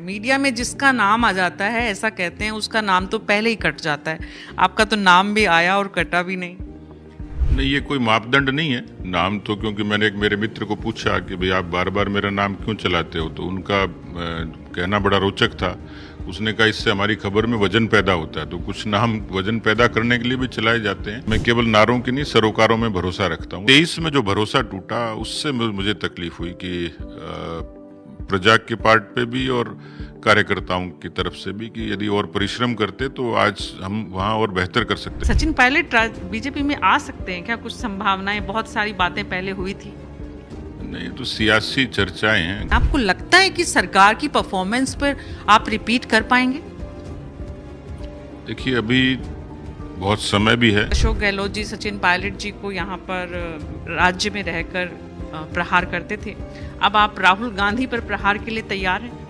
Media में जिसका नाम आ जाता है ऐसा कहते हैं उसका नाम तो पहले ही कट जाता है। आपका तो नाम भी आया और कटा भी नहीं। नहीं, ये कोई मापदंड नहीं है नाम तो, क्योंकि मैंने एक मेरे मित्र को पूछा कि भाई आप बार बार मेरा नाम क्यों चलाते हो, तो उनका कहना बड़ा रोचक था। उसने कहा इससे हमारी खबर में वजन पैदा होता है, तो कुछ नाम वजन पैदा करने के लिए भी चलाए जाते हैं। मैं केवल नारों की नहीं, सरोकारों में भरोसा रखता हूँ। 23 में जो भरोसा टूटा उससे मुझे तकलीफ हुई कि प्रजा के पार्ट पे भी और कार्यकर्ताओं की तरफ से भी, कि यदि और परिश्रम करते तो आज हम वहाँ और बेहतर कर सकते। सचिन पायलट बीजेपी में आ सकते हैं क्या? कुछ संभावनाएं, बहुत सारी बातें पहले हुई थी। नहीं, तो सियासी चर्चाएं हैं। आपको लगता है कि सरकार की परफॉर्मेंस पर आप रिपीट कर पाएंगे? देखिए, अभी बहुत समय भी है। अशोक गहलोत जी सचिन पायलट जी को यहाँ पर राज्य में रहकर प्रहार करते थे। अब आप राहुल गांधी पर प्रहार के लिए तैयार हैं?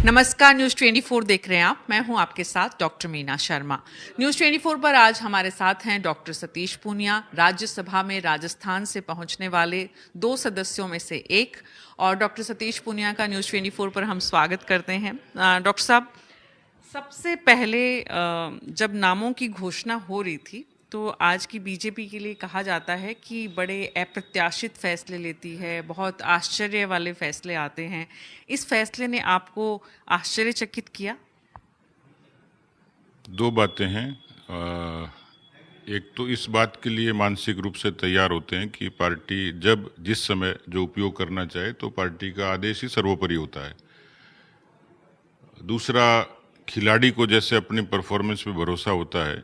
नमस्कार, न्यूज़ 24 देख रहे हैं आप। मैं हूं आपके साथ डॉक्टर मीना शर्मा। न्यूज़ 24 पर आज हमारे साथ हैं डॉक्टर सतीश पूनिया, राज्यसभा में राजस्थान से पहुंचने वाले 2 सदस्यों में से एक। और डॉक्टर सतीश पूनिया का न्यूज़ 24 पर हम स्वागत करते हैं। डॉक्टर साहब, सबसे पहले जब नामों की घोषणा हो रही थी तो आज की बीजेपी के लिए कहा जाता है कि बड़े अप्रत्याशित फैसले लेती है, बहुत आश्चर्य वाले फैसले आते हैं। इस फैसले ने आपको आश्चर्यचकित किया? 2 बातें हैं। एक तो इस बात के लिए मानसिक रूप से तैयार होते हैं कि पार्टी जब जिस समय जो उपयोग करना चाहे तो पार्टी का आदेश ही सर्वोपरि होता है। दूसरा, खिलाड़ी को जैसे अपनी परफॉर्मेंस पे भरोसा होता है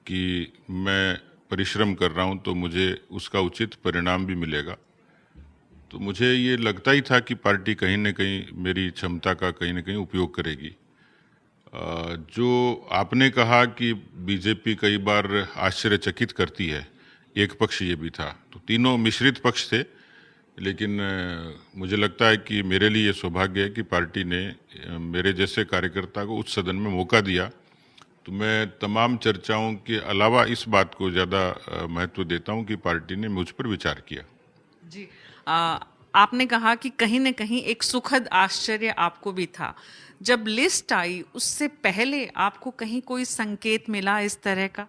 कि मैं परिश्रम कर रहा हूं तो मुझे उसका उचित परिणाम भी मिलेगा। तो मुझे ये लगता ही था कि पार्टी कहीं न कहीं मेरी क्षमता का कहीं न कहीं उपयोग करेगी। जो आपने कहा कि बीजेपी कई बार आश्चर्यचकित करती है, एक पक्ष ये भी था। तो तीनों मिश्रित पक्ष थे, लेकिन मुझे लगता है कि मेरे लिए ये सौभाग्य है कि पार्टी ने मेरे जैसे कार्यकर्ता को उच्च सदन में मौका दिया। तो मैं तमाम चर्चाओं के अलावा इस बात को ज़्यादा महत्व देता हूं कि पार्टी ने मुझ पर विचार किया। जी। आपने कहा कि कहीं न कहीं एक सुखद आश्चर्य आपको भी था। जब लिस्ट आई उससे पहले आपको कहीं कोई संकेत मिला इस तरह का?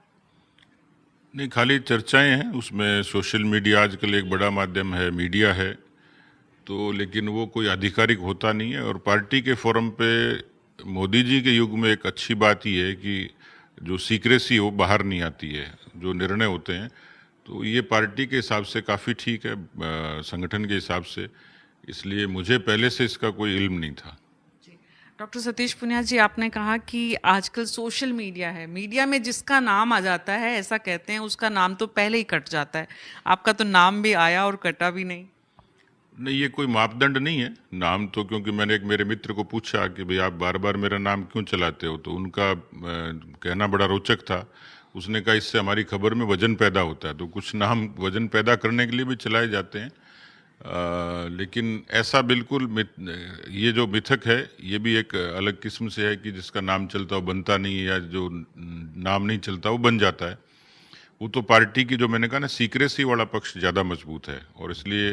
नहीं, खाली चर्चाएं हैं उसमें। सोशल मीडिया आजकल एक बड़ा माध्यम है, मीडिया है, तो लेकिन वो कोई आधिकारिक होता नहीं है। और पार्टी के फोरम पे मोदी जी के युग में एक अच्छी बात ही है कि जो सीक्रेसी वो बाहर नहीं आती है, जो निर्णय होते हैं। तो ये पार्टी के हिसाब से काफ़ी ठीक है, संगठन के हिसाब से। इसलिए मुझे पहले से इसका कोई इल्म नहीं था। डॉक्टर सतीश पूनिया जी, आपने कहा कि आजकल सोशल मीडिया है, मीडिया में जिसका नाम आ जाता है ऐसा कहते हैं उसका नाम तो पहले ही कट जाता है। आपका तो नाम भी आया और कटा भी नहीं। नहीं, ये कोई मापदंड नहीं है नाम तो, क्योंकि मैंने एक मेरे मित्र को पूछा कि भाई आप बार बार मेरा नाम क्यों चलाते हो, तो उनका कहना बड़ा रोचक था। उसने कहा इससे हमारी खबर में वजन पैदा होता है, तो कुछ नाम वजन पैदा करने के लिए भी चलाए जाते हैं। लेकिन ऐसा बिल्कुल ये जो मिथक है ये भी एक अलग किस्म से है कि जिसका नाम चलता हो बनता नहीं, या जो नाम नहीं चलता वो बन जाता है। वो तो पार्टी की, जो मैंने कहा ना, सीक्रेसी वाला पक्ष ज़्यादा मजबूत है। और इसलिए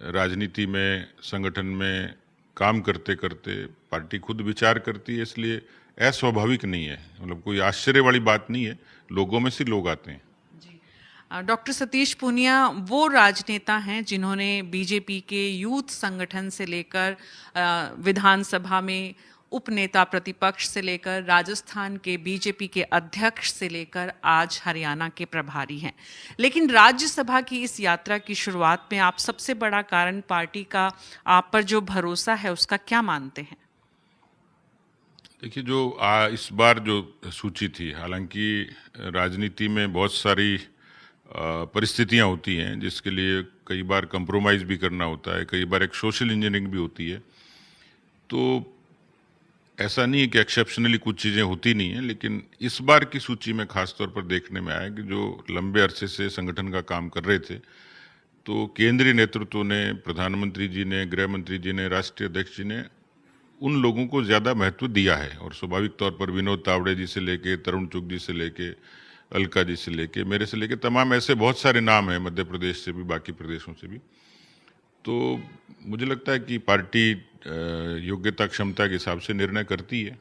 राजनीति में, संगठन में काम करते करते पार्टी खुद विचार करती है, इसलिए अस्वाभाविक नहीं है। मतलब कोई आश्चर्य वाली बात नहीं है, लोगों में से लोग आते हैं। डॉक्टर सतीश पूनिया वो राजनेता हैं जिन्होंने बीजेपी के यूथ संगठन से लेकर विधानसभा में उपनेता प्रतिपक्ष से लेकर राजस्थान के बीजेपी के अध्यक्ष से लेकर आज हरियाणा के प्रभारी हैं। लेकिन राज्यसभा की इस यात्रा की शुरुआत में आप सबसे बड़ा कारण पार्टी का आप पर जो भरोसा है उसका क्या मानते हैं? देखिए, जो इस बार जो सूची थी, हालांकि राजनीति में बहुत सारी परिस्थितियां होती हैं जिसके लिए कई बार कंप्रोमाइज़ भी करना होता है, कई बार एक सोशल इंजीनियरिंग भी होती है। तो ऐसा नहीं है कि एक्सेप्शनली कुछ चीज़ें होती नहीं हैं, लेकिन इस बार की सूची में खास तौर पर देखने में आया कि जो लंबे अरसे से संगठन का काम कर रहे थे, तो केंद्रीय नेतृत्व ने, प्रधानमंत्री जी ने, गृह मंत्री जी ने, राष्ट्रीय अध्यक्ष जी ने उन लोगों को ज़्यादा महत्व दिया है। और स्वाभाविक तौर पर विनोद तावड़े जी से लेके, तरुण चुग जी से लेके, अलका जी से लेके, मेरे से लेके, तमाम ऐसे बहुत सारे नाम हैं, मध्य प्रदेश से भी, बाकी प्रदेशों से भी। तो मुझे लगता है कि पार्टी योग्यता क्षमता के हिसाब से निर्णय करती है।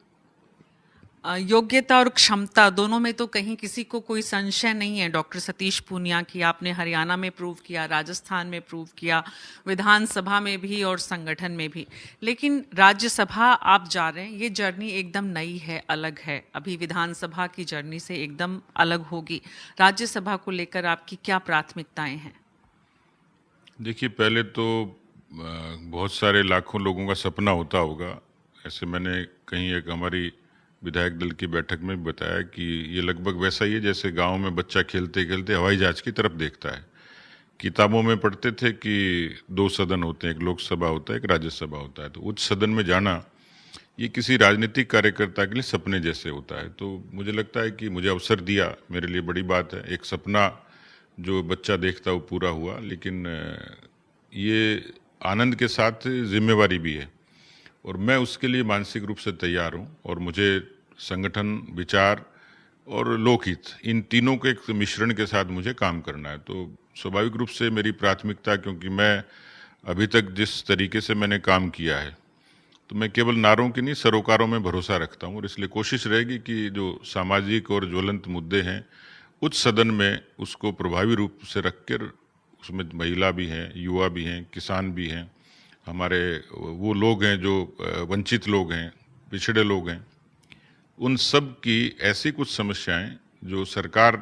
योग्यता और क्षमता दोनों में तो कहीं किसी को कोई संशय नहीं है डॉक्टर सतीश पूनिया की। आपने हरियाणा में प्रूव किया, राजस्थान में प्रूव किया, विधानसभा में भी और संगठन में भी। लेकिन राज्यसभा आप जा रहे हैं, ये जर्नी एकदम नई है, अलग है। अभी विधानसभा की जर्नी से एकदम अलग होगी। राज्यसभा को लेकर आपकी क्या प्राथमिकताएं हैं? देखिए, पहले तो बहुत सारे लाखों लोगों का सपना होता होगा। ऐसे मैंने कहीं एक हमारी विधायक दल की बैठक में भी बताया कि ये लगभग वैसा ही है जैसे गांव में बच्चा खेलते खेलते हवाई जहाज की तरफ देखता है। किताबों में पढ़ते थे कि 2 सदन होते हैं, एक लोकसभा होता है, एक राज्यसभा होता है। तो उच्च सदन में जाना ये किसी राजनीतिक कार्यकर्ता के लिए सपने जैसे होता है। तो मुझे लगता है कि मुझे अवसर दिया, मेरे लिए बड़ी बात है। एक सपना जो बच्चा देखता वो पूरा हुआ, लेकिन ये आनंद के साथ जिम्मेवारी भी है और मैं उसके लिए मानसिक रूप से तैयार हूँ। और मुझे संगठन, विचार और लोकहित, इन तीनों के एक मिश्रण के साथ मुझे काम करना है। तो स्वाभाविक रूप से मेरी प्राथमिकता, क्योंकि मैं अभी तक जिस तरीके से मैंने काम किया है, तो मैं केवल नारों की नहीं, सरोकारों में भरोसा रखता हूँ। और इसलिए कोशिश रहेगी कि जो सामाजिक और ज्वलंत मुद्दे हैं उच्च सदन में उसको प्रभावी रूप से रखकर, उसमें महिला भी हैं, युवा भी हैं, किसान भी हैं, हमारे वो लोग हैं जो वंचित लोग हैं, पिछड़े लोग हैं, उन सब की ऐसी कुछ समस्याएं जो सरकार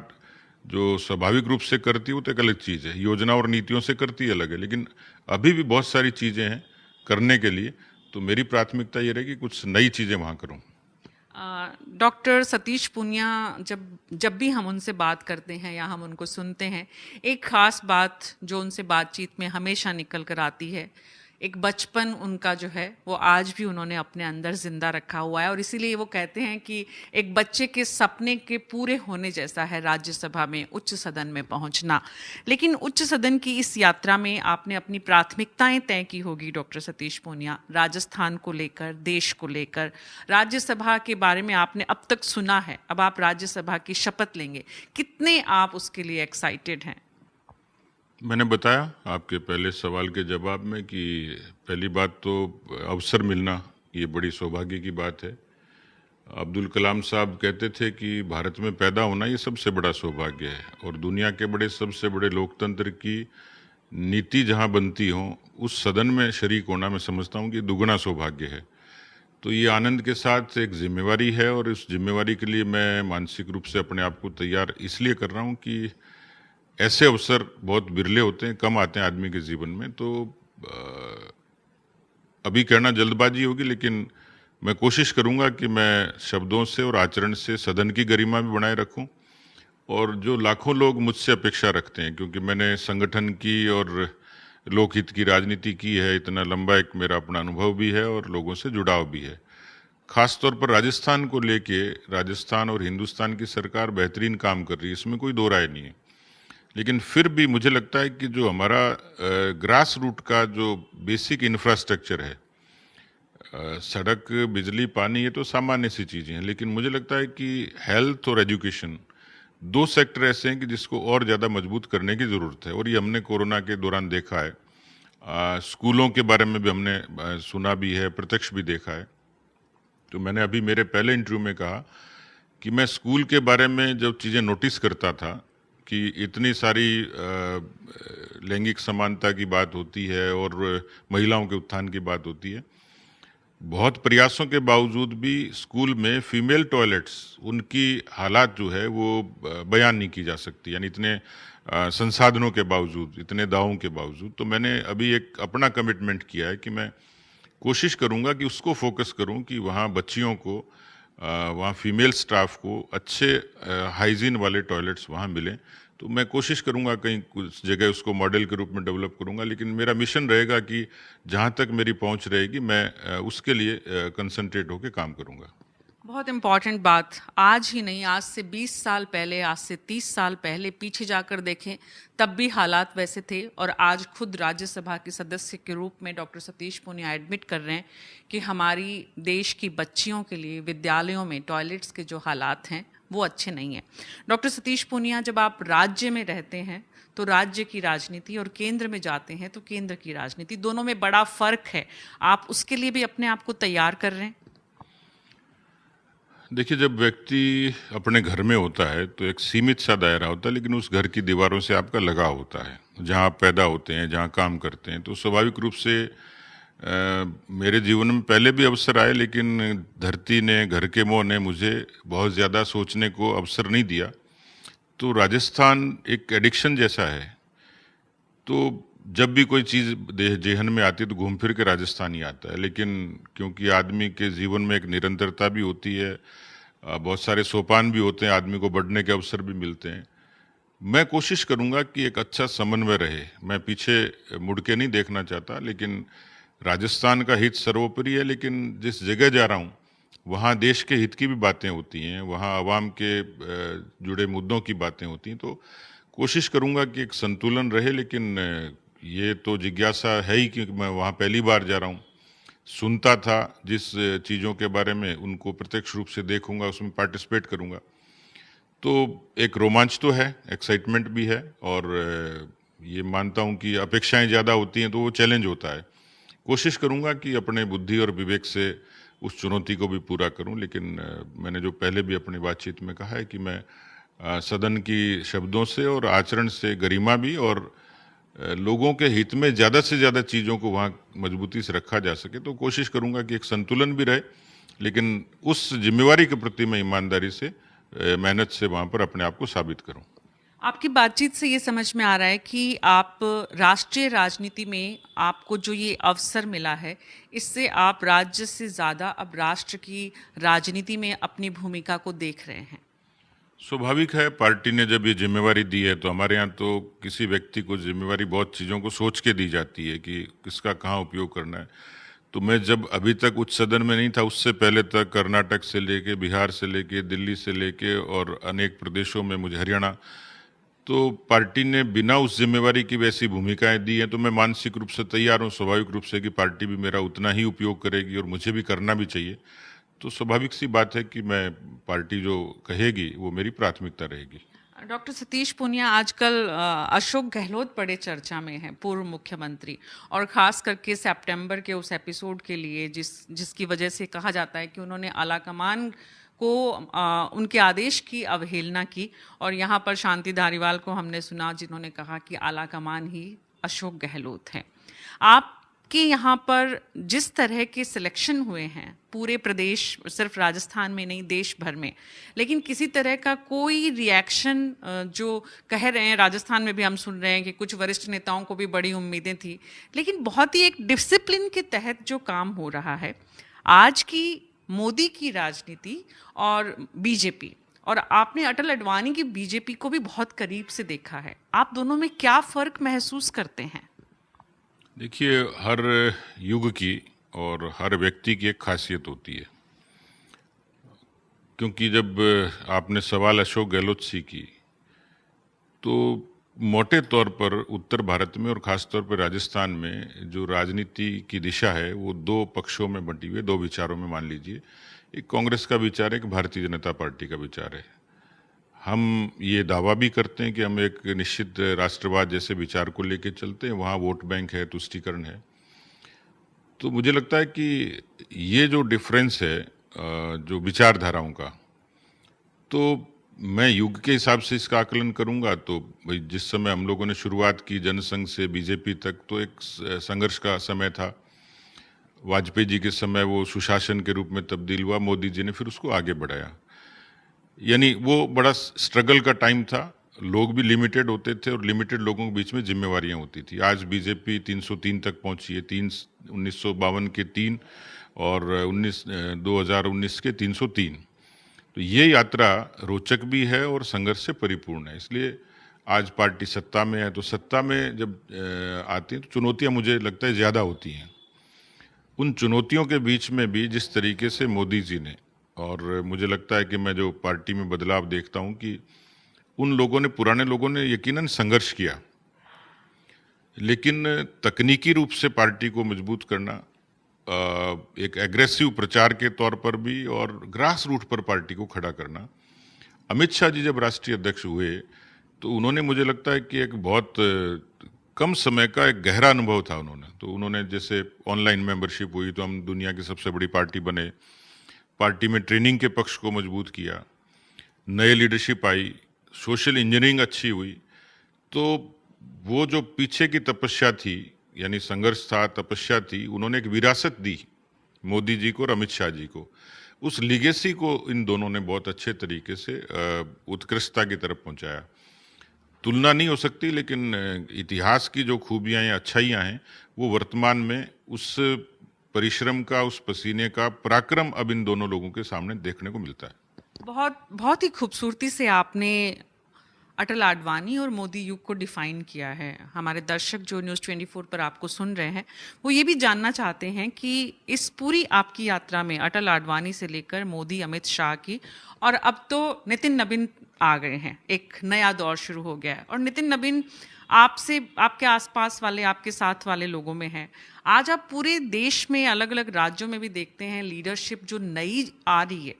जो स्वाभाविक रूप से करती है वो तो एक अलग चीज़ है, योजना और नीतियों से करती है अलग है, लेकिन अभी भी बहुत सारी चीज़ें हैं करने के लिए। तो मेरी प्राथमिकता ये रहेगी कुछ नई चीज़ें वहाँ करूँ। डॉक्टर सतीश पूनिया, जब जब भी हम उनसे बात करते हैं या हम उनको सुनते हैं, एक खास बात जो उनसे बातचीत में हमेशा निकल कर आती है, एक बचपन उनका जो है वो आज भी उन्होंने अपने अंदर जिंदा रखा हुआ है। और इसीलिए वो कहते हैं कि एक बच्चे के सपने के पूरे होने जैसा है राज्यसभा में, उच्च सदन में पहुंचना। लेकिन उच्च सदन की इस यात्रा में आपने अपनी प्राथमिकताएं तय की होगी डॉक्टर सतीश पूनिया, राजस्थान को लेकर, देश को लेकर। राज्यसभा के बारे में आपने अब तक सुना है, अब आप राज्यसभा की शपथ लेंगे, कितने आप उसके लिए एक्साइटेड हैं? मैंने बताया आपके पहले सवाल के जवाब में कि पहली बात तो अवसर मिलना ये बड़ी सौभाग्य की बात है। अब्दुल कलाम साहब कहते थे कि भारत में पैदा होना ये सबसे बड़ा सौभाग्य है और दुनिया के बड़े सबसे बड़े लोकतंत्र की नीति जहां बनती हो उस सदन में शरीक होना मैं समझता हूं कि दुगना सौभाग्य है। तो ये आनंद के साथ एक जिम्मेवारी है और इस जिम्मेवारी के लिए मैं मानसिक रूप से अपने आप को तैयार इसलिए कर रहा हूँ कि ऐसे अवसर बहुत बिरले होते हैं, कम आते हैं आदमी के जीवन में। तो अभी कहना जल्दबाजी होगी, लेकिन मैं कोशिश करूंगा कि मैं शब्दों से और आचरण से सदन की गरिमा भी बनाए रखूं और जो लाखों लोग मुझसे अपेक्षा रखते हैं, क्योंकि मैंने संगठन की और लोकहित की राजनीति की है, इतना लंबा एक मेरा अपना अनुभव भी है और लोगों से जुड़ाव भी है। खासतौर पर राजस्थान को लेके, राजस्थान और हिंदुस्तान की सरकार बेहतरीन काम कर रही है, इसमें कोई दो राय नहीं है। लेकिन फिर भी मुझे लगता है कि जो हमारा ग्रास रूट का जो बेसिक इंफ्रास्ट्रक्चर है, सड़क, बिजली, पानी, ये तो सामान्य सी चीज़ें हैं, लेकिन मुझे लगता है कि हेल्थ और एजुकेशन दो सेक्टर ऐसे हैं कि जिसको और ज़्यादा मजबूत करने की ज़रूरत है और ये हमने कोरोना के दौरान देखा है। स्कूलों के बारे में भी हमने सुना भी है, प्रत्यक्ष भी देखा है। तो मैंने अभी मेरे पहले इंटरव्यू में कहा कि मैं स्कूल के बारे में जब चीज़ें नोटिस करता था कि इतनी सारी लैंगिक समानता की बात होती है और महिलाओं के उत्थान की बात होती है, बहुत प्रयासों के बावजूद भी स्कूल में फीमेल टॉयलेट्स, उनकी हालात जो है वो बयान नहीं की जा सकती, यानी इतने संसाधनों के बावजूद, इतने दावों के बावजूद। तो मैंने अभी एक अपना कमिटमेंट किया है कि मैं कोशिश करूंगा कि उसको फोकस करूं कि वहाँ बच्चियों को, वहाँ फीमेल स्टाफ को अच्छे हाइजीन वाले टॉयलेट्स वहाँ मिलें। तो मैं कोशिश करूंगा कहीं कुछ जगह उसको मॉडल के रूप में डेवलप करूंगा, लेकिन मेरा मिशन रहेगा कि जहाँ तक मेरी पहुँच रहेगी मैं उसके लिए कंसंट्रेट होकर काम करूंगा। बहुत इम्पॉर्टेंट बात, आज ही नहीं, आज से 20 साल पहले, आज से 30 साल पहले पीछे जाकर देखें तब भी हालात वैसे थे। और आज खुद राज्यसभा के सदस्य के रूप में डॉक्टर सतीश पूनिया एडमिट कर रहे हैं कि हमारी देश की बच्चियों के लिए विद्यालयों में टॉयलेट्स के जो हालात हैं वो अच्छे नहीं हैं। डॉक्टर सतीश पूनिया, जब आप राज्य में रहते हैं तो राज्य की राजनीति और केंद्र में जाते हैं तो केंद्र की राजनीति, दोनों में बड़ा फर्क है। आप उसके लिए भी अपने आप को तैयार कर रहे हैं? देखिए, जब व्यक्ति अपने घर में होता है तो एक सीमित सा दायरा होता है, लेकिन उस घर की दीवारों से आपका लगाव होता है। जहाँ आप पैदा होते हैं, जहाँ काम करते हैं, तो स्वाभाविक रूप से मेरे जीवन में पहले भी अवसर आए, लेकिन धरती ने, घर के मोह ने मुझे बहुत ज़्यादा सोचने को अवसर नहीं दिया। तो राजस्थान एक एडिक्शन जैसा है। तो जब भी कोई चीज़ जेहन में आती है तो घूम फिर के राजस्थान ही आता है। लेकिन क्योंकि आदमी के जीवन में एक निरंतरता भी होती है, बहुत सारे सोपान भी होते हैं, आदमी को बढ़ने के अवसर भी मिलते हैं। मैं कोशिश करूंगा कि एक अच्छा समन्वय रहे। मैं पीछे मुड़ के नहीं देखना चाहता, लेकिन राजस्थान का हित सर्वोपरि है। लेकिन जिस जगह जा रहा हूँ वहाँ देश के हित की भी बातें होती हैं, वहाँ आवाम के जुड़े मुद्दों की बातें होती हैं। तो कोशिश करूंगा कि एक संतुलन रहे। लेकिन ये तो जिज्ञासा है ही कि मैं वहाँ पहली बार जा रहा हूँ। सुनता था जिस चीज़ों के बारे में, उनको प्रत्यक्ष रूप से देखूंगा, उसमें पार्टिसिपेट करूंगा। तो एक रोमांच तो है, एक्साइटमेंट भी है, और ये मानता हूं कि अपेक्षाएं ज़्यादा होती हैं तो वो चैलेंज होता है। कोशिश करूंगा कि अपने बुद्धि और विवेक से उस चुनौती को भी पूरा करूं। लेकिन मैंने जो पहले भी अपनी बातचीत में कहा है कि मैं सदन की शब्दों से और आचरण से गरिमा भी, और लोगों के हित में ज़्यादा से ज़्यादा चीज़ों को वहाँ मजबूती से रखा जा सके। तो कोशिश करूंगा कि एक संतुलन भी रहे, लेकिन उस जिम्मेवारी के प्रति मैं ईमानदारी से, मेहनत से वहाँ पर अपने आप को साबित करूं। आपकी बातचीत से ये समझ में आ रहा है कि आप राष्ट्रीय राजनीति में आपको जो ये अवसर मिला है, इससे आप राज्य से ज़्यादा अब राष्ट्र की राजनीति में अपनी भूमिका को देख रहे हैं। स्वाभाविक है, पार्टी ने जब ये जिम्मेवारी दी है, तो हमारे यहाँ तो किसी व्यक्ति को जिम्मेवारी बहुत चीज़ों को सोच के दी जाती है कि किसका कहाँ उपयोग करना है। तो मैं जब अभी तक उच्च सदन में नहीं था, उससे पहले तक कर्नाटक से लेके, बिहार से लेके, दिल्ली से लेके और अनेक प्रदेशों में, मुझे हरियाणा, तो पार्टी ने बिना उस जिम्मेवारी की वैसी भूमिकाएं दी हैं। तो मैं मानसिक रूप से तैयार हूँ, स्वाभाविक रूप से, कि पार्टी भी मेरा उतना ही उपयोग करेगी और मुझे भी करना भी चाहिए। तो स्वाभाविक सी बात है कि मैं, पार्टी जो कहेगी वो मेरी प्राथमिकता रहेगी। डॉक्टर सतीश पूनिया, आजकल अशोक गहलोत बड़े चर्चा में हैं, पूर्व मुख्यमंत्री, और ख़ास करके सितंबर के उस एपिसोड के लिए जिसकी वजह से कहा जाता है कि उन्होंने आलाकमान को उनके आदेश की अवहेलना की। और यहाँ पर शांति धारीवाल को हमने सुना जिन्होंने कहा कि आलाकमान ही अशोक गहलोत हैं। आपके यहाँ पर जिस तरह के सिलेक्शन हुए हैं पूरे प्रदेश, सिर्फ राजस्थान में नहीं देश भर में, लेकिन किसी तरह का कोई रिएक्शन, जो कह रहे हैं, राजस्थान में भी हम सुन रहे हैं कि कुछ वरिष्ठ नेताओं को भी बड़ी उम्मीदें थी, लेकिन बहुत ही एक डिसिप्लिन के तहत जो काम हो रहा है आज की मोदी की राजनीति और बीजेपी, और आपने अटल अडवाणी की बीजेपी को भी बहुत करीब से देखा है, आप दोनों में क्या फ़र्क महसूस करते हैं? देखिए, हर युग की और हर व्यक्ति की एक खासियत होती है। क्योंकि जब आपने सवाल अशोक गहलोत जी की, तो मोटे तौर पर उत्तर भारत में और ख़ास तौर पर राजस्थान में जो राजनीति की दिशा है वो दो पक्षों में बंटी हुई है, दो विचारों में मान लीजिए। एक कांग्रेस का विचार है, एक भारतीय जनता पार्टी का विचार है। हम ये दावा भी करते हैं कि हम एक निश्चित राष्ट्रवाद जैसे विचार को लेकर चलते हैं, वहाँ वोट बैंक है, तुष्टीकरण है। तो मुझे लगता है कि ये जो डिफरेंस है जो विचारधाराओं का, तो मैं युग के हिसाब से इसका आकलन करूंगा। तो भाई, जिस समय हम लोगों ने शुरुआत की जनसंघ से बीजेपी तक, तो एक संघर्ष का समय था। वाजपेयी जी के समय वो सुशासन के रूप में तब्दील हुआ, मोदी जी ने फिर उसको आगे बढ़ाया। यानी वो बड़ा स्ट्रगल का टाइम था। लोग भी लिमिटेड होते थे और लिमिटेड लोगों के बीच में जिम्मेवारियां होती थी। आज बीजेपी 303 तक पहुंची है, 1952 के 3 और 2019 के 303। तो ये यात्रा रोचक भी है और संघर्ष से परिपूर्ण है। इसलिए आज पार्टी सत्ता में है, तो सत्ता में जब आती है तो चुनौतियां मुझे लगता है ज़्यादा होती हैं। उन चुनौतियों के बीच में भी जिस तरीके से मोदी जी ने, और मुझे लगता है कि मैं जो पार्टी में बदलाव देखता हूं कि उन लोगों ने, पुराने लोगों ने यकीनन संघर्ष किया, लेकिन तकनीकी रूप से पार्टी को मजबूत करना, एक एग्रेसिव प्रचार के तौर पर भी और ग्रास रूट पर पार्टी को खड़ा करना, अमित शाह जी जब राष्ट्रीय अध्यक्ष हुए तो उन्होंने, मुझे लगता है कि एक बहुत कम समय का एक गहरा अनुभव था उन्होंने। तो उन्होंने, जैसे ऑनलाइन मेंबरशिप हुई तो हम दुनिया की सबसे बड़ी पार्टी बने, पार्टी में ट्रेनिंग के पक्ष को मजबूत किया, नए लीडरशिप आई, सोशल इंजीनियरिंग अच्छी हुई। तो वो जो पीछे की तपस्या थी, यानी संघर्ष था, तपस्या थी, उन्होंने एक विरासत दी मोदी जी को और अमित शाह जी को। उस लिगेसी को इन दोनों ने बहुत अच्छे तरीके से उत्कृष्टता की तरफ पहुंचाया। तुलना नहीं हो सकती, लेकिन इतिहास की जो खूबियां या अच्छाइयां हैं वो वर्तमान में उस परिश्रम का, उस पसीने का पराक्रम अब इन दोनों लोगों के सामने देखने को मिलता है। बहुत बहुत ही खूबसूरती से आपने अटल आडवाणी और मोदी युग को डिफाइन किया है। हमारे दर्शक जो न्यूज़ 24 पर आपको सुन रहे हैं वो ये भी जानना चाहते हैं कि इस पूरी आपकी यात्रा में अटल आडवाणी से लेकर मोदी, अमित शाह की, और अब तो नितिन नबीन आ गए हैं, एक नया दौर शुरू हो गया है, और नितिन नबीन आपसे, आपके आसपास वाले, आपके साथ वाले लोगों में है। आज आप पूरे देश में अलग अलग राज्यों में भी देखते हैं लीडरशिप जो नई आ रही है,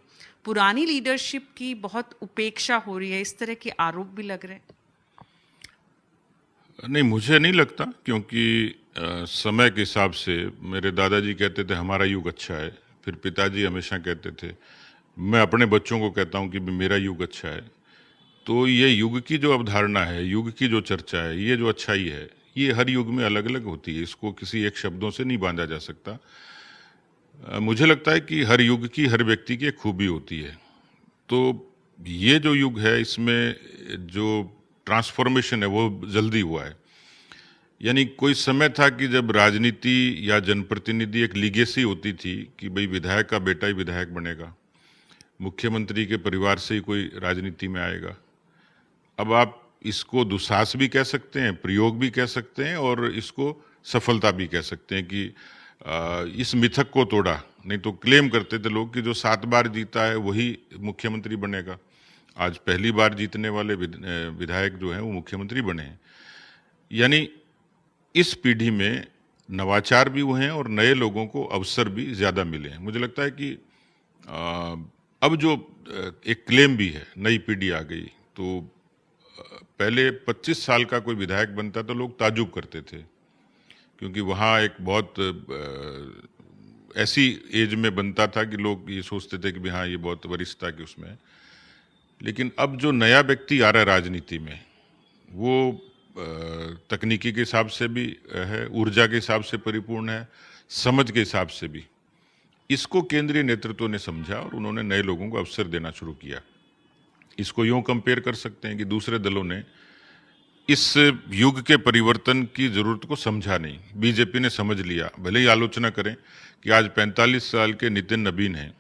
पुरानी लीडरशिप की बहुत उपेक्षा हो रही है, इस तरह के आरोप भी लग रहे हैं। नहीं, मुझे नहीं लगता, क्योंकि समय के हिसाब से मेरे दादाजी कहते थे हमारा युग अच्छा है, फिर पिताजी हमेशा कहते थे, मैं अपने बच्चों को कहता हूँ कि मेरा युग अच्छा है। तो ये युग की जो अवधारणा है, युग की जो चर्चा है, ये जो अच्छाई है, ये हर युग में अलग अलग होती है, इसको किसी एक शब्दों से नहीं बांधा जा सकता। मुझे लगता है कि हर युग की, हर व्यक्ति की एक खूबी होती है। तो ये जो युग है, इसमें जो ट्रांसफॉर्मेशन है वो जल्दी हुआ है। यानी कोई समय था कि जब राजनीति या जनप्रतिनिधि एक लीगेसी होती थी कि भाई विधायक का बेटा ही विधायक बनेगा, मुख्यमंत्री के परिवार से ही कोई राजनीति में आएगा। अब आप इसको दुस्साहस भी कह सकते हैं, प्रयोग भी कह सकते हैं, और इसको सफलता भी कह सकते हैं कि इस मिथक को तोड़ा। नहीं तो क्लेम करते थे लोग कि जो 7 बार जीता है वही मुख्यमंत्री बनेगा। आज पहली बार जीतने वाले विधायक जो हैं वो मुख्यमंत्री बने हैं। यानी इस पीढ़ी में नवाचार भी हुए हैं और नए लोगों को अवसर भी ज़्यादा मिले हैं। मुझे लगता है कि अब जो एक क्लेम भी है, नई पीढ़ी आ गई, तो पहले 25 साल का कोई विधायक बनता तो लोग ताजुब करते थे, क्योंकि वहाँ एक बहुत ऐसी एज में बनता था कि लोग ये सोचते थे कि हाँ ये बहुत वरिष्ठता की उसमें है। लेकिन अब जो नया व्यक्ति आ रहा है राजनीति में, वो तकनीकी के हिसाब से भी है, ऊर्जा के हिसाब से परिपूर्ण है, समझ के हिसाब से भी। इसको केंद्रीय नेतृत्व ने समझा और उन्होंने नए लोगों को अवसर देना शुरू किया। इसको यूं कंपेयर कर सकते हैं कि दूसरे दलों ने इस युग के परिवर्तन की जरूरत को समझा नहीं। बीजेपी ने समझ लिया, भले ही आलोचना करें कि आज 45 साल के नितिन नबीन हैं,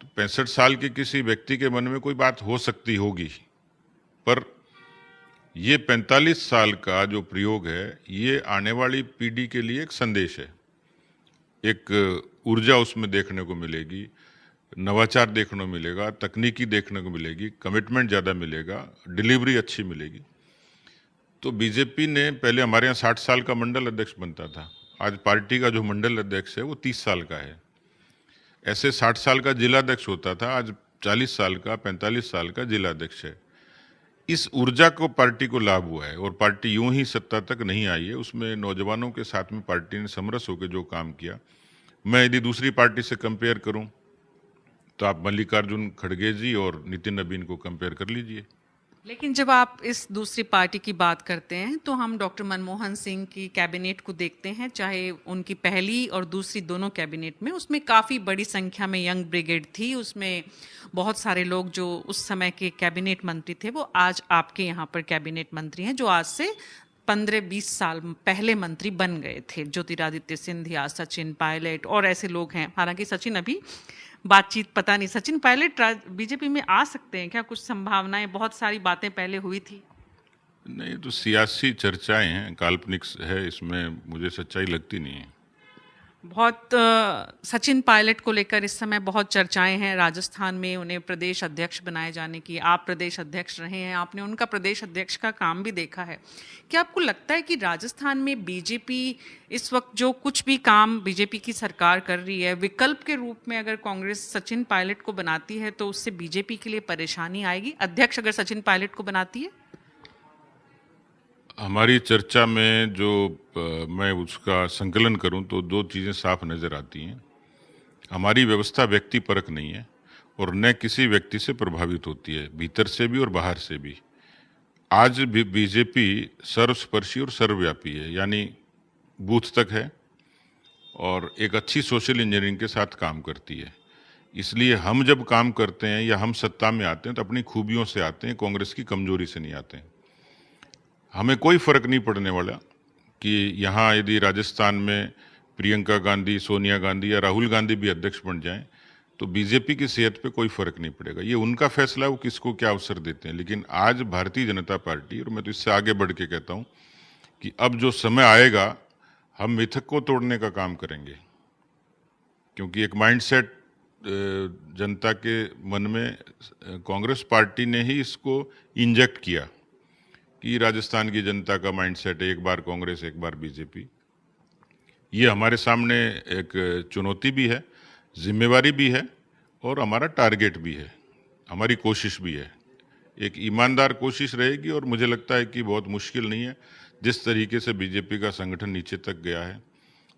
तो 65 साल के किसी व्यक्ति के मन में कोई बात हो सकती होगी, पर ये 45 साल का जो प्रयोग है, ये आने वाली पीढ़ी के लिए एक संदेश है। एक ऊर्जा उसमें देखने को मिलेगी, नवाचार देखने को मिलेगा, तकनीकी देखने को मिलेगी, कमिटमेंट ज़्यादा मिलेगा, डिलीवरी अच्छी मिलेगी। तो बीजेपी ने, पहले हमारे यहाँ 60 साल का मंडल अध्यक्ष बनता था, आज पार्टी का जो मंडल अध्यक्ष है वो 30 साल का है। ऐसे 60 साल का जिला अध्यक्ष होता था, आज 40 साल का, 45 साल का जिला अध्यक्ष है। इस ऊर्जा को पार्टी को लाभ हुआ है, और पार्टी यूं ही सत्ता तक नहीं आई है, उसमें नौजवानों के साथ में पार्टी ने समरस होकर जो काम किया। मैं यदि दूसरी पार्टी से कंपेयर करूं तो आप मल्लिकार्जुन खड़गे जी और नितिन नबीन को कंपेयर कर लीजिए। लेकिन जब आप इस दूसरी पार्टी की बात करते हैं तो हम डॉक्टर मनमोहन सिंह की कैबिनेट को देखते हैं, चाहे उनकी पहली और दूसरी दोनों कैबिनेट में, उसमें काफ़ी बड़ी संख्या में यंग ब्रिगेड थी। उसमें बहुत सारे लोग जो उस समय के कैबिनेट मंत्री थे वो आज आपके यहाँ पर कैबिनेट मंत्री हैं, जो आज से 15-20 साल पहले मंत्री बन गए थे। ज्योतिरादित्य सिंधिया, सचिन पायलट और ऐसे लोग हैं। हालांकि सचिन अभी बातचीत, पता नहीं सचिन पायलट बीजेपी में आ सकते हैं क्या? कुछ संभावनाएं, बहुत सारी बातें पहले हुई थी। नहीं, तो सियासी चर्चाएं हैं, काल्पनिक है, इसमें मुझे सच्चाई लगती नहीं है। बहुत सचिन पायलट को लेकर इस समय बहुत चर्चाएं हैं राजस्थान में, उन्हें प्रदेश अध्यक्ष बनाए जाने की। आप प्रदेश अध्यक्ष रहे हैं, आपने उनका प्रदेश अध्यक्ष का काम भी देखा है। क्या आपको लगता है कि राजस्थान में बीजेपी इस वक्त जो कुछ भी काम बीजेपी की सरकार कर रही है, विकल्प के रूप में अगर कांग्रेस सचिन पायलट को बनाती है तो उससे बीजेपी के लिए परेशानी आएगी, अध्यक्ष अगर सचिन पायलट को बनाती है? हमारी चर्चा में जो मैं उसका संकलन करूं तो दो चीज़ें साफ नज़र आती हैं। हमारी व्यवस्था व्यक्ति परक नहीं है और न किसी व्यक्ति से प्रभावित होती है, भीतर से भी और बाहर से भी। आज भी बीजेपी सर्वस्पर्शी और सर्वव्यापी है, यानी बूथ तक है और एक अच्छी सोशल इंजीनियरिंग के साथ काम करती है। इसलिए हम जब काम करते हैं या हम सत्ता में आते हैं तो अपनी खूबियों से आते हैं, कांग्रेस की कमजोरी से नहीं आते हैं। हमें कोई फर्क नहीं पड़ने वाला कि यहाँ यदि राजस्थान में प्रियंका गांधी, सोनिया गांधी या राहुल गांधी भी अध्यक्ष बन जाएं तो बीजेपी की सेहत पे कोई फर्क नहीं पड़ेगा। ये उनका फैसला है, वो किसको क्या अवसर देते हैं। लेकिन आज भारतीय जनता पार्टी, और मैं तो इससे आगे बढ़ के कहता हूँ कि अब जो समय आएगा हम मिथक को तोड़ने का काम करेंगे, क्योंकि एक माइंडसेट जनता के मन में कांग्रेस पार्टी ने ही इसको इंजेक्ट किया कि राजस्थान की जनता का माइंडसेट है एक बार कांग्रेस एक बार बीजेपी। ये हमारे सामने एक चुनौती भी है, जिम्मेवारी भी है और हमारा टारगेट भी है, हमारी कोशिश भी है। एक ईमानदार कोशिश रहेगी और मुझे लगता है कि बहुत मुश्किल नहीं है। जिस तरीके से बीजेपी का संगठन नीचे तक गया है,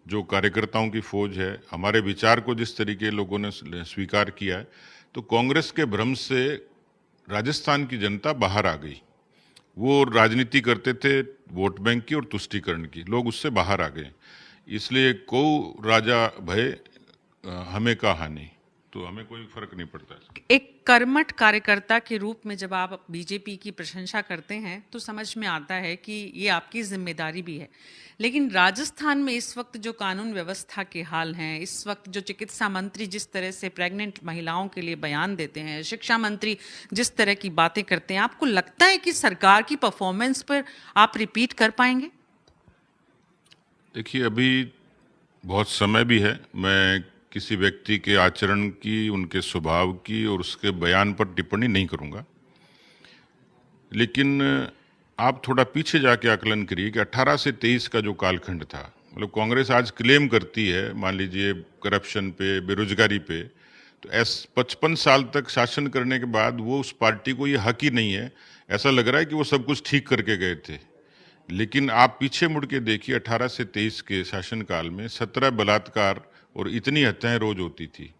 जो कार्यकर्ताओं की फौज है, हमारे विचार को जिस तरीके लोगों ने स्वीकार किया है, तो कांग्रेस के भ्रम से राजस्थान की जनता बाहर आ गई। वो राजनीति करते थे वोट बैंक की और तुष्टीकरण की, लोग उससे बाहर आ गए। इसलिए को राजा भय हमें का हानि, तो हमें कोई फर्क नहीं पड़ता। एक कर्मठ कार्यकर्ता के रूप में जब आप बीजेपी की प्रशंसा करते हैं तो समझ में आता है कि ये आपकी जिम्मेदारी भी है। लेकिन राजस्थान में इस वक्त जो कानून व्यवस्था के हाल हैं, इस वक्त जो चिकित्सा मंत्री जिस तरह से प्रेग्नेंट महिलाओं के लिए बयान देते हैं, शिक्षा मंत्री जिस तरह की बातें करते हैं, आपको लगता है कि सरकार की परफॉर्मेंस पर आप रिपीट कर पाएंगे? देखिए, अभी बहुत समय भी है। मैं किसी व्यक्ति के आचरण की, उनके स्वभाव की और उसके बयान पर टिप्पणी नहीं करूंगा। लेकिन आप थोड़ा पीछे जाके आकलन करिए कि 18 से 23 का जो कालखंड था, मतलब कांग्रेस आज क्लेम करती है, मान लीजिए करप्शन पे, बेरोजगारी पे, तो 55 साल तक शासन करने के बाद वो उस पार्टी को ये हक ही नहीं है। ऐसा लग रहा है कि वो सब कुछ ठीक करके गए थे। लेकिन आप पीछे मुड़ के देखिए, 18 से 23 के शासनकाल में 17 बलात्कार और इतनी हत्याएं रोज होती थी।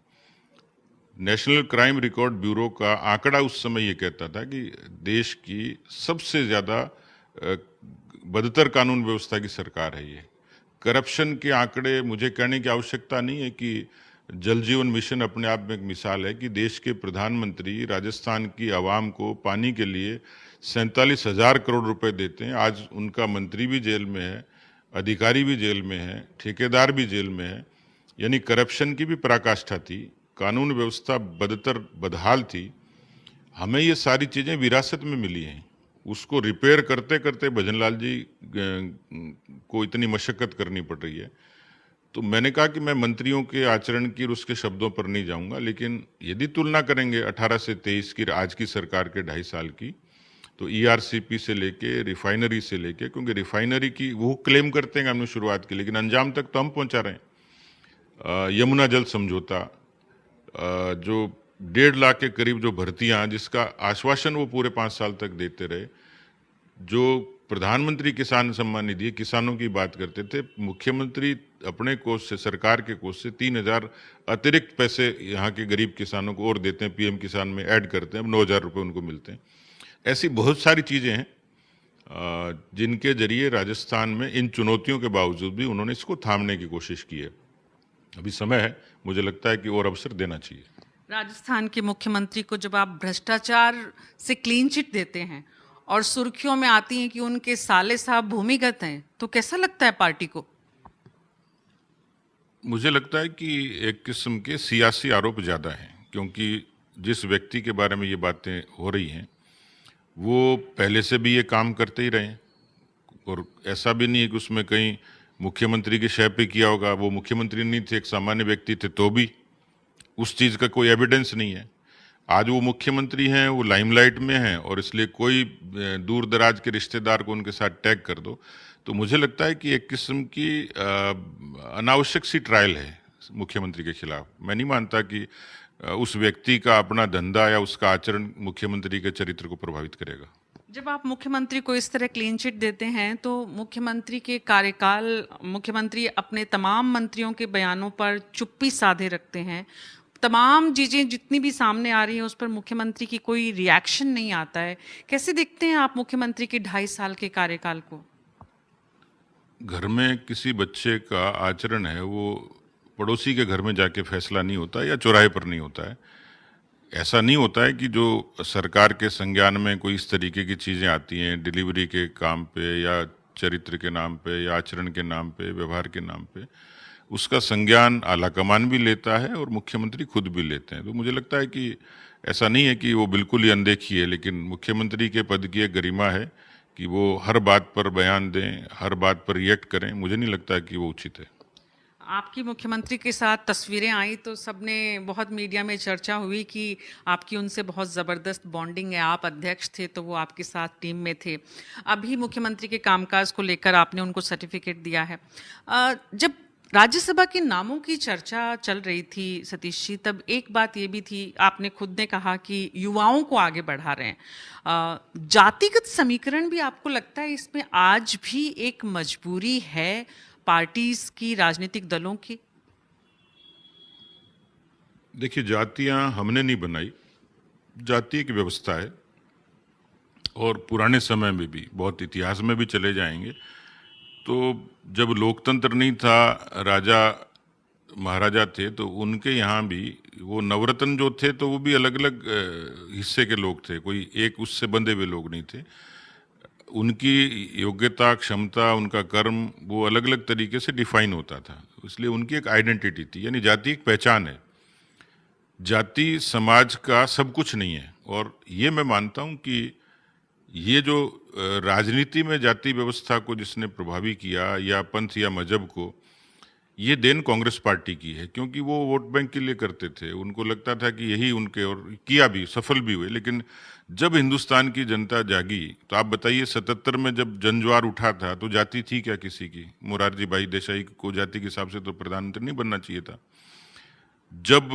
नेशनल क्राइम रिकॉर्ड ब्यूरो का आंकड़ा उस समय ये कहता था कि देश की सबसे ज़्यादा बदतर कानून व्यवस्था की सरकार है ये। करप्शन के आंकड़े, मुझे कहने की आवश्यकता नहीं है कि जल जीवन मिशन अपने आप में एक मिसाल है कि देश के प्रधानमंत्री राजस्थान की आवाम को पानी के लिए 47,000 करोड़ रुपए देते हैं। आज उनका मंत्री भी जेल में है, अधिकारी भी जेल में है, ठेकेदार भी जेल में है। यानी करप्शन की भी पराकाष्ठा थी, कानून व्यवस्था बदतर बदहाल थी। हमें ये सारी चीज़ें विरासत में मिली हैं। उसको रिपेयर करते करते भजनलाल जी को इतनी मशक्कत करनी पड़ रही है। तो मैंने कहा कि मैं मंत्रियों के आचरण की और उसके शब्दों पर नहीं जाऊंगा, लेकिन यदि तुलना करेंगे 18 से 23 की आज की सरकार के 2.5 साल की, तो ईआरसीपी से लेके रिफाइनरी से लेके, क्योंकि रिफाइनरी की वो क्लेम करते हैं हमने शुरुआत की, लेकिन अंजाम तक तो हम पहुंचा रहे हैं। यमुना जल समझौता, जो 1.5 लाख के करीब जो भर्तियां, जिसका आश्वासन वो पूरे 5 साल तक देते रहे, जो प्रधानमंत्री किसान सम्मान निधि, किसानों की बात करते थे, मुख्यमंत्री अपने कोष से, सरकार के कोष से 3,000 अतिरिक्त पैसे यहाँ के गरीब किसानों को और देते हैं, पीएम किसान में ऐड करते हैं, अब 9,000 रुपये उनको मिलते हैं। ऐसी बहुत सारी चीज़ें हैं जिनके जरिए राजस्थान में इन चुनौतियों के बावजूद भी उन्होंने इसको थामने की कोशिश की है। अभी समय है, मुझे लगता है कि और अवसर देना चाहिए। राजस्थान के मुख्यमंत्री को जब आप भ्रष्टाचार से क्लीन चिट देते हैं और सुर्खियों में आती हैं कि उनके साले साहब भूमिगत हैं, तो कैसा लगता है पार्टी को? मुझे लगता है कि एक किस्म के सियासी आरोप ज़्यादा हैं, क्योंकि जिस व्यक्ति के बारे में ये बातें हो रही हैं वो पहले से भी ये काम करते ही रहे हैं और ऐसा भी नहीं है कि उसमें कहीं मुख्यमंत्री के शय पे किया होगा। वो मुख्यमंत्री नहीं थे, एक सामान्य व्यक्ति थे, तो भी उस चीज़ का कोई एविडेंस नहीं है। आज वो मुख्यमंत्री हैं, वो लाइमलाइट में हैं, और इसलिए कोई दूर दराज के रिश्तेदार को उनके साथ टैग कर दो, तो मुझे लगता है कि एक किस्म की अनावश्यक सी ट्रायल है मुख्यमंत्री के खिलाफ। मैं नहीं मानता कि उस व्यक्ति का अपना धंधा या उसका आचरण मुख्यमंत्री के चरित्र को प्रभावित करेगा। जब आप मुख्यमंत्री को इस तरह क्लीन चिट देते हैं तो मुख्यमंत्री के कार्यकाल, मुख्यमंत्री अपने तमाम मंत्रियों के बयानों पर चुप्पी साधे रखते हैं, तमाम चीज़ें जितनी भी सामने आ रही हैं उस पर मुख्यमंत्री की कोई रिएक्शन नहीं आता है। कैसे देखते हैं आप मुख्यमंत्री के 2.5 साल के कार्यकाल को? घर में किसी बच्चे का आचरण है, वो पड़ोसी के घर में जाके फैसला नहीं होता या चौराहे पर नहीं होता है। ऐसा नहीं होता है कि जो सरकार के संज्ञान में कोई इस तरीके की चीज़ें आती हैं डिलीवरी के काम पे या चरित्र के नाम पे या आचरण के नाम पे, व्यवहार के नाम पे, उसका संज्ञान आलाकमान भी लेता है और मुख्यमंत्री खुद भी लेते हैं। तो मुझे लगता है कि ऐसा नहीं है कि वो बिल्कुल ही अनदेखी है, लेकिन मुख्यमंत्री के पद की एक गरिमा है कि वो हर बात पर बयान दें, हर बात पर रिएक्ट करें। मुझे नहीं लगता कि वो उचित है। आपकी मुख्यमंत्री के साथ तस्वीरें आई तो सबने, बहुत मीडिया में चर्चा हुई कि आपकी उनसे बहुत ज़बरदस्त बॉन्डिंग है। आप अध्यक्ष थे तो वो आपके साथ टीम में थे। अभी मुख्यमंत्री के कामकाज को लेकर आपने उनको सर्टिफिकेट दिया है। जब राज्यसभा के नामों की चर्चा चल रही थी सतीश जी, तब एक बात ये भी थी, आपने खुद ने कहा कि युवाओं को आगे बढ़ा रहे हैं। जातिगत समीकरण भी आपको लगता है इसमें आज भी एक मजबूरी है पार्टीज की, राजनीतिक दलों की? देखिए, जातियां हमने नहीं बनाई, जाति की व्यवस्था है, और पुराने समय में भी, बहुत इतिहास में भी चले जाएंगे तो जब लोकतंत्र नहीं था, राजा महाराजा थे, तो उनके यहाँ भी वो नवरत्न जो थे तो वो भी अलग अलग हिस्से के लोग थे, कोई एक उससे बंधे हुए लोग नहीं थे। उनकी योग्यता, क्षमता, उनका कर्म वो अलग अलग तरीके से डिफाइन होता था, इसलिए उनकी एक आइडेंटिटी थी। यानी जाति एक पहचान है। जाति समाज का सब कुछ नहीं है। और ये मैं मानता हूँ कि ये जो राजनीति में जाति व्यवस्था को जिसने प्रभावी किया, या पंथ या मजहब को, ये देन कांग्रेस पार्टी की है, क्योंकि वो वोट बैंक के लिए करते थे। उनको लगता था कि यही उनके, और किया भी, सफल भी हुए। लेकिन जब हिंदुस्तान की जनता जागी, तो आप बताइए 77 में जब जनज्वार उठा था तो जाति थी क्या किसी की? मोरारजी भाई देसाई को जाति के हिसाब से तो प्रधानमंत्री नहीं बनना चाहिए था। जब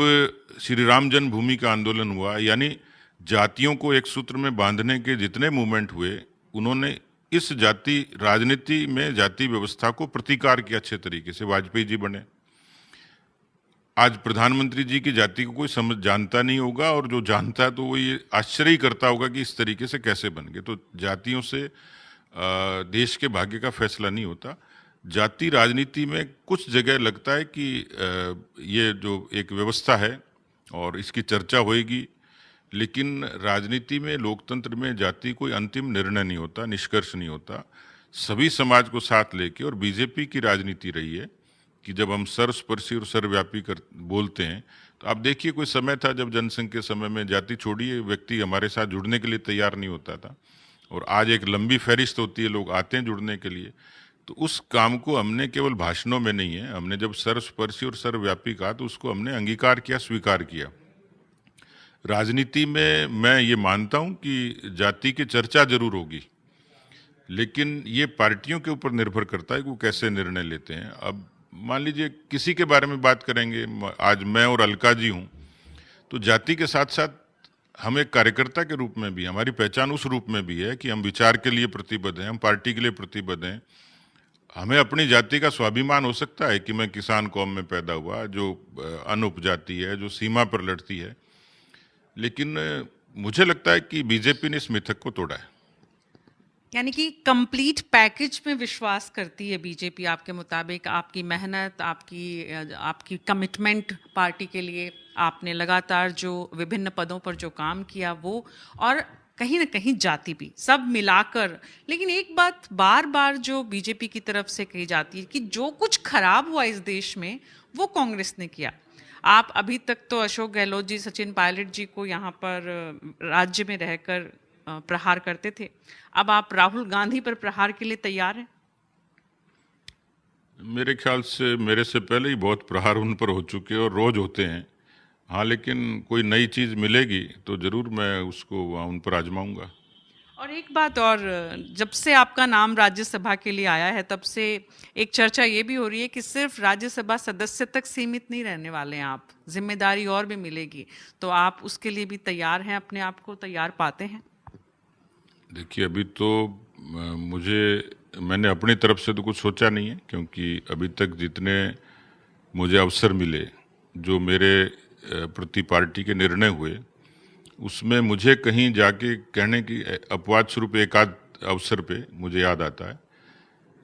श्री राम जन्मभूमि का आंदोलन हुआ, यानी जातियों को एक सूत्र में बांधने के जितने मूवमेंट हुए, उन्होंने इस जाति राजनीति में जाति व्यवस्था को प्रतिकार किया अच्छे तरीके से। वाजपेयी जी बने। आज प्रधानमंत्री जी की जाति को कोई समझ जानता नहीं होगा, और जो जानता है तो वो ये आश्चर्य ही करता होगा कि इस तरीके से कैसे बन गए। तो जातियों से देश के भाग्य का फैसला नहीं होता। जाति राजनीति में कुछ जगह लगता है कि ये जो एक व्यवस्था है और इसकी चर्चा होएगी, लेकिन राजनीति में, लोकतंत्र में जाति कोई अंतिम निर्णय नहीं होता, निष्कर्ष नहीं होता। सभी समाज को साथ लेके, और बीजेपी की राजनीति रही है कि जब हम सर्वस्पर्शी और सर्वव्यापी बोलते हैं, तो आप देखिए कोई समय था जब जनसंघ के समय में जाति छोड़िए, व्यक्ति हमारे साथ जुड़ने के लिए तैयार नहीं होता था, और आज एक लंबी फहरिस्त होती है, लोग आते हैं जुड़ने के लिए। तो उस काम को हमने केवल भाषणों में नहीं है, हमने जब सर्वस्पर्शी और सर्वव्यापी कहा तो उसको हमने अंगीकार किया, स्वीकार किया। राजनीति में मैं ये मानता हूं कि जाति की चर्चा जरूर होगी, लेकिन ये पार्टियों के ऊपर निर्भर करता है कि वो कैसे निर्णय लेते हैं। अब मान लीजिए किसी के बारे में बात करेंगे, आज मैं और अलका जी हूं, तो जाति के साथ साथ हम एक कार्यकर्ता के रूप में भी, हमारी पहचान उस रूप में भी है कि हम विचार के लिए प्रतिबद्ध हैं, हम पार्टी के लिए प्रतिबद्ध हैं। हमें अपनी जाति का स्वाभिमान हो सकता है कि मैं किसान कौम में पैदा हुआ, जो अनुपजाति है, जो सीमा पर लड़ती है, लेकिन मुझे लगता है कि बीजेपी ने इस मिथक को तोड़ा है। यानी कि कंप्लीट पैकेज में विश्वास करती है बीजेपी आपके मुताबिक? आपकी मेहनत, आपकी कमिटमेंट पार्टी के लिए, आपने लगातार जो विभिन्न पदों पर जो काम किया वो, और कहीं ना कहीं जाति भी, सब मिलाकर। लेकिन एक बात बार बार जो बीजेपी की तरफ से कही जाती है कि जो कुछ खराब हुआ इस देश में वो कांग्रेस ने किया। आप अभी तक तो अशोक गहलोत जी, सचिन पायलट जी को यहाँ पर राज्य में रहकर प्रहार करते थे, अब आप राहुल गांधी पर प्रहार के लिए तैयार हैं? मेरे ख्याल से मेरे से पहले ही बहुत प्रहार उन पर हो चुके और रोज होते हैं। हाँ, लेकिन कोई नई चीज़ मिलेगी तो ज़रूर मैं उसको उन पर आजमाऊंगा। और एक बात और, जब से आपका नाम राज्यसभा के लिए आया है तब से एक चर्चा ये भी हो रही है कि सिर्फ राज्यसभा सदस्य तक सीमित नहीं रहने वाले हैं आप, जिम्मेदारी और भी मिलेगी, तो आप उसके लिए भी तैयार हैं, अपने आप को तैयार पाते हैं? देखिए, अभी तो मैंने अपनी तरफ से तो कुछ सोचा नहीं है, क्योंकि अभी तक जितने मुझे अवसर मिले, जो मेरे प्रति पार्टी के निर्णय हुए, उसमें मुझे कहीं जाके कहने की अपवाद स्वरूप एक आध अवसर पे मुझे याद आता है,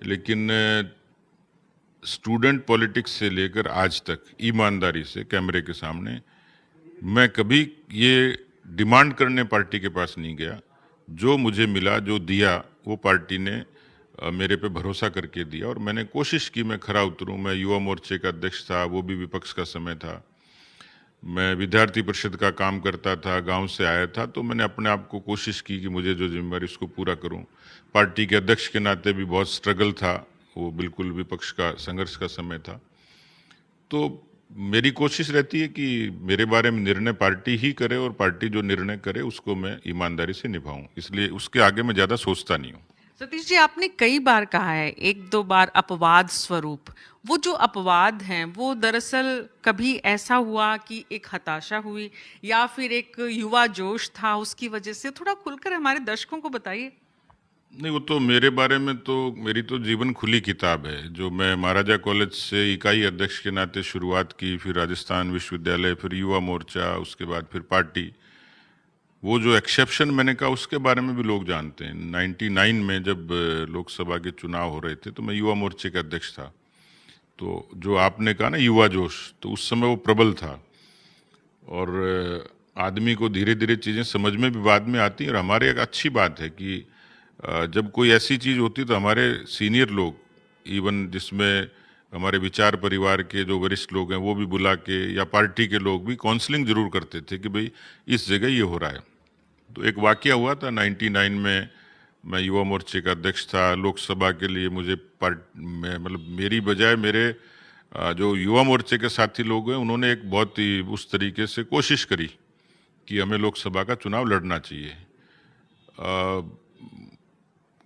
लेकिन स्टूडेंट पॉलिटिक्स से लेकर आज तक ईमानदारी से कैमरे के सामने मैं कभी ये डिमांड करने पार्टी के पास नहीं गया। जो मुझे मिला, जो दिया, वो पार्टी ने मेरे पे भरोसा करके दिया और मैंने कोशिश की मैं खरा उतरूं। मैं युवा मोर्चे का अध्यक्ष था, वो भी विपक्ष का समय था। मैं विद्यार्थी परिषद का काम करता था, गांव से आया था, तो मैंने अपने आप को कोशिश की कि मुझे जो जिम्मेवारी उसको पूरा करूं। पार्टी के अध्यक्ष के नाते भी बहुत स्ट्रगल था, वो बिल्कुल विपक्ष का संघर्ष का समय था। तो मेरी कोशिश रहती है कि मेरे बारे में निर्णय पार्टी ही करे और पार्टी जो निर्णय करे उसको मैं ईमानदारी से निभाऊं, इसलिए उसके आगे मैं ज़्यादा सोचता नहीं हूँ। सतीश जी, आपने कई बार कहा है, एक दो बार अपवाद स्वरूप, वो जो अपवाद हैं वो दरअसल कभी ऐसा हुआ कि एक हताशा हुई या फिर एक युवा जोश था उसकी वजह से? थोड़ा खुलकर हमारे दर्शकों को बताइए। नहीं, वो तो मेरे बारे में तो मेरी तो जीवन खुली किताब है। जो मैं महाराजा कॉलेज से इकाई अध्यक्ष के नाते शुरुआत की, फिर राजस्थान विश्वविद्यालय, फिर युवा मोर्चा, उसके बाद फिर पार्टी, वो जो एक्सेप्शन मैंने कहा उसके बारे में भी लोग जानते हैं। 99 में जब लोकसभा के चुनाव हो रहे थे तो मैं युवा मोर्चे का अध्यक्ष था। तो जो आपने कहा ना युवा जोश, तो उस समय वो प्रबल था और आदमी को धीरे धीरे चीज़ें समझ में भी बाद में आती हैं। और हमारे एक अच्छी बात है कि जब कोई ऐसी चीज़ होती तो हमारे सीनियर लोग, इवन जिसमें हमारे विचार परिवार के जो वरिष्ठ लोग हैं वो भी बुला के, या पार्टी के लोग भी काउंसलिंग जरूर करते थे कि भाई इस जगह ये हो रहा है। तो एक वाकया हुआ था 99 में, मैं युवा मोर्चे का अध्यक्ष था। लोकसभा के लिए मुझे मतलब मेरी बजाय मेरे जो युवा मोर्चे के साथी लोग हैं उन्होंने एक बहुत ही उस तरीके से कोशिश करी कि हमें लोकसभा का चुनाव लड़ना चाहिए।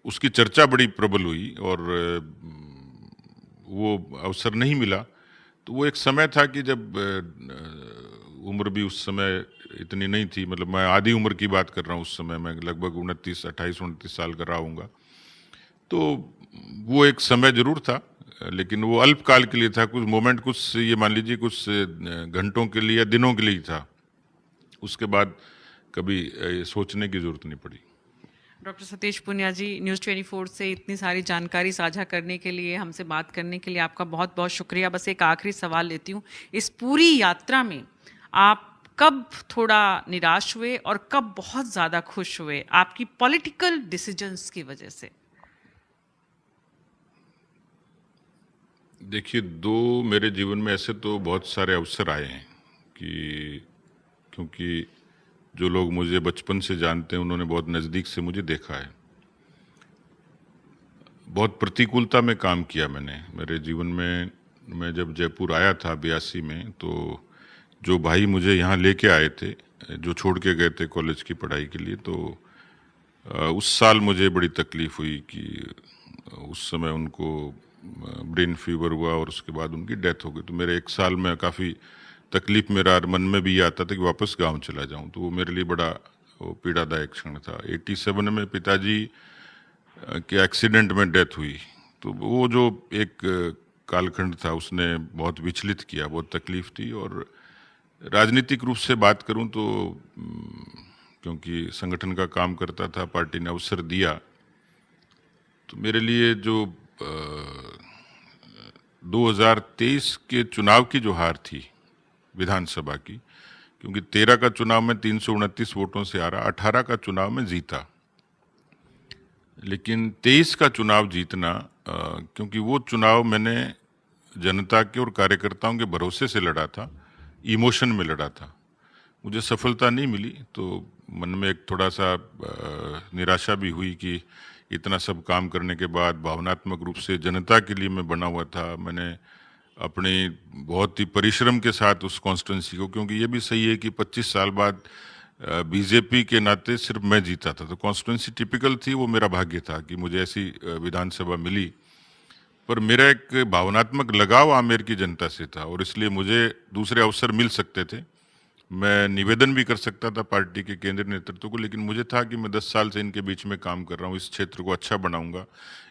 उसकी चर्चा बड़ी प्रबल हुई और वो अवसर नहीं मिला। तो वो एक समय था कि जब उम्र भी उस समय इतनी नहीं थी, मतलब मैं आधी उम्र की बात कर रहा हूँ, उस समय मैं लगभग 28 साल का रहा हूँगा। तो वो एक समय जरूर था, लेकिन वो अल्पकाल के लिए था। कुछ मोमेंट, कुछ ये मान लीजिए कुछ घंटों के लिए या दिनों के लिए ही था। उसके बाद कभी सोचने की जरूरत नहीं पड़ी। डॉक्टर सतीश पूनिया जी, न्यूज़ 24 से इतनी सारी जानकारी साझा करने के लिए, हमसे बात करने के लिए आपका बहुत बहुत शुक्रिया। बस एक आखिरी सवाल लेती हूँ, इस पूरी यात्रा में आप कब थोड़ा निराश हुए और कब बहुत ज़्यादा खुश हुए आपकी पॉलिटिकल डिसीजंस की वजह से? देखिए, मेरे जीवन में ऐसे तो बहुत सारे अवसर आए हैं कि, क्योंकि जो लोग मुझे बचपन से जानते हैं उन्होंने बहुत नज़दीक से मुझे देखा है। बहुत प्रतिकूलता में काम किया मैंने मेरे जीवन में। मैं जब जयपुर आया था 82 में, तो जो भाई मुझे यहाँ लेके आए थे, जो छोड़ के गए थे कॉलेज की पढ़ाई के लिए, तो उस साल मुझे बड़ी तकलीफ हुई कि उस समय उनको ब्रेन फीवर हुआ और उसके बाद उनकी डेथ हो गई। तो मेरे एक साल में काफ़ी तकलीफ, मेरा मन में भी आता था कि वापस गांव चला जाऊं। तो वो मेरे लिए बड़ा पीड़ादायक क्षण था। 87 में पिताजी के एक्सीडेंट में डेथ हुई, तो वो जो एक कालखंड था उसने बहुत विचलित किया, बहुत तकलीफ थी। और राजनीतिक रूप से बात करूं तो क्योंकि संगठन का काम करता था, पार्टी ने अवसर दिया, तो मेरे लिए जो 2023 के चुनाव की जो हार थी विधानसभा की, क्योंकि 13 का चुनाव में 329 वोटों से हारा, 18 का चुनाव में जीता, लेकिन 23 का चुनाव जीतना, क्योंकि वो चुनाव मैंने जनता के और कार्यकर्ताओं के भरोसे से लड़ा था, इमोशन में लड़ा था। मुझे सफलता नहीं मिली, तो मन में एक थोड़ा सा निराशा भी हुई कि इतना सब काम करने के बाद भावनात्मक रूप से जनता के लिए मैं बना हुआ था। मैंने अपने बहुत ही परिश्रम के साथ उस कॉन्स्टिट्यूंसी को, क्योंकि ये भी सही है कि 25 साल बाद बीजेपी के नाते सिर्फ मैं जीता था, तो कॉन्स्टिट्यूंसी टिपिकल थी, वो मेरा भाग्य था कि मुझे ऐसी विधानसभा मिली। पर मेरा एक भावनात्मक लगाव आमेर की जनता से था और इसलिए मुझे दूसरे अवसर मिल सकते थे। मैं निवेदन भी कर सकता था पार्टी के केंद्रीय नेतृत्व को, लेकिन मुझे था कि मैं 10 साल से इनके बीच में काम कर रहा हूँ, इस क्षेत्र को अच्छा बनाऊंगा,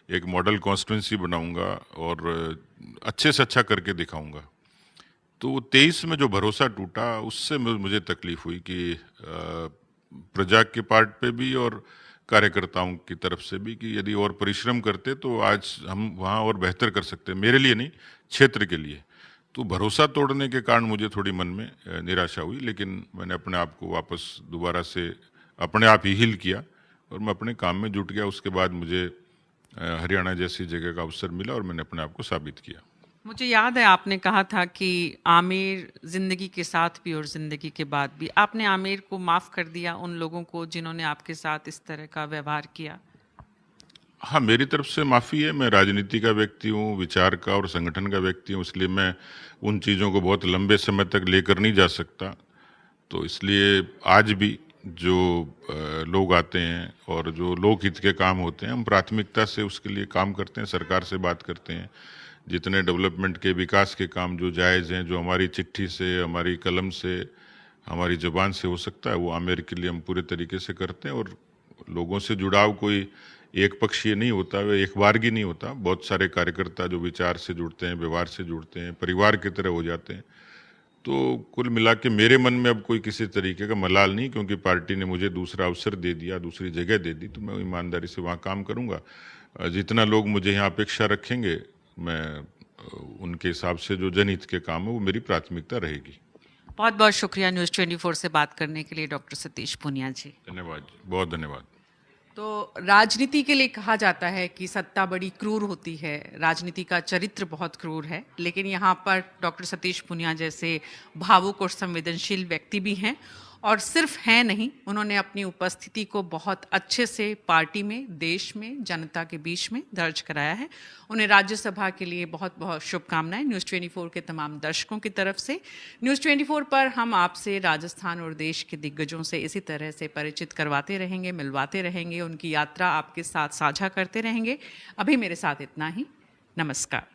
एक मॉडल कॉन्स्टिट्यूंसी बनाऊंगा और अच्छे से अच्छा करके दिखाऊंगा। तो 23 में जो भरोसा टूटा उससे मुझे तकलीफ हुई कि प्रजा के पार्ट पे भी और कार्यकर्ताओं की तरफ से भी, कि यदि और परिश्रम करते तो आज हम वहाँ और बेहतर कर सकते, मेरे लिए नहीं, क्षेत्र के लिए। तो भरोसा तोड़ने के कारण मुझे थोड़ी मन में निराशा हुई, लेकिन मैंने अपने आप को वापस दोबारा से अपने आप ही हील किया और मैं अपने काम में जुट गया। उसके बाद मुझे हरियाणा जैसी जगह का अवसर मिला और मैंने अपने आप को साबित किया। मुझे याद है आपने कहा था कि आमिर जिंदगी के साथ भी और जिंदगी के बाद भी, आपने आमिर को माफ कर दिया उन लोगों को जिन्होंने आपके साथ इस तरह का व्यवहार किया? हाँ, मेरी तरफ से माफ़ी है। मैं राजनीति का व्यक्ति हूँ, विचार का और संगठन का व्यक्ति हूँ, इसलिए मैं उन चीज़ों को बहुत लंबे समय तक लेकर नहीं जा सकता। तो इसलिए आज भी जो लोग आते हैं और जो लोकहित के काम होते हैं, हम प्राथमिकता से उसके लिए काम करते हैं, सरकार से बात करते हैं। जितने डेवलपमेंट के, विकास के काम जो जायज़ हैं, जो हमारी चिट्ठी से, हमारी कलम से, हमारी ज़ुबान से हो सकता है, वो आमेर के लिए हम पूरे तरीके से करते हैं। और लोगों से जुड़ाव कोई एक पक्षीय नहीं होता, वह एक बारगी नहीं होता। बहुत सारे कार्यकर्ता जो विचार से जुड़ते हैं, व्यवहार से जुड़ते हैं, परिवार की तरह हो जाते हैं। तो कुल मिला के मेरे मन में अब कोई किसी तरीके का मलाल नहीं, क्योंकि पार्टी ने मुझे दूसरा अवसर दे दिया, दूसरी जगह दे दी, तो मैं ईमानदारी से वहाँ काम करूँगा। जितना लोग मुझे यहाँ अपेक्षा रखेंगे, मैं उनके हिसाब से जो जनहित के काम है वो मेरी प्राथमिकता रहेगी। बहुत बहुत शुक्रिया न्यूज़ 24 से बात करने के लिए डॉक्टर सतीश पूनिया जी। धन्यवाद जी, बहुत धन्यवाद। तो राजनीति के लिए कहा जाता है कि सत्ता बड़ी क्रूर होती है, राजनीति का चरित्र बहुत क्रूर है, लेकिन यहाँ पर डॉक्टर सतीश पूनिया जैसे भावुक और संवेदनशील व्यक्ति भी हैं और सिर्फ हैं नहीं, उन्होंने अपनी उपस्थिति को बहुत अच्छे से पार्टी में, देश में, जनता के बीच में दर्ज कराया है। उन्हें राज्यसभा के लिए बहुत बहुत शुभकामनाएं न्यूज़ 24 के तमाम दर्शकों की तरफ से। न्यूज़ 24 पर हम आपसे राजस्थान और देश के दिग्गजों से इसी तरह से परिचित करवाते रहेंगे, मिलवाते रहेंगे, उनकी यात्रा आपके साथ साझा करते रहेंगे। अभी मेरे साथ इतना ही। नमस्कार।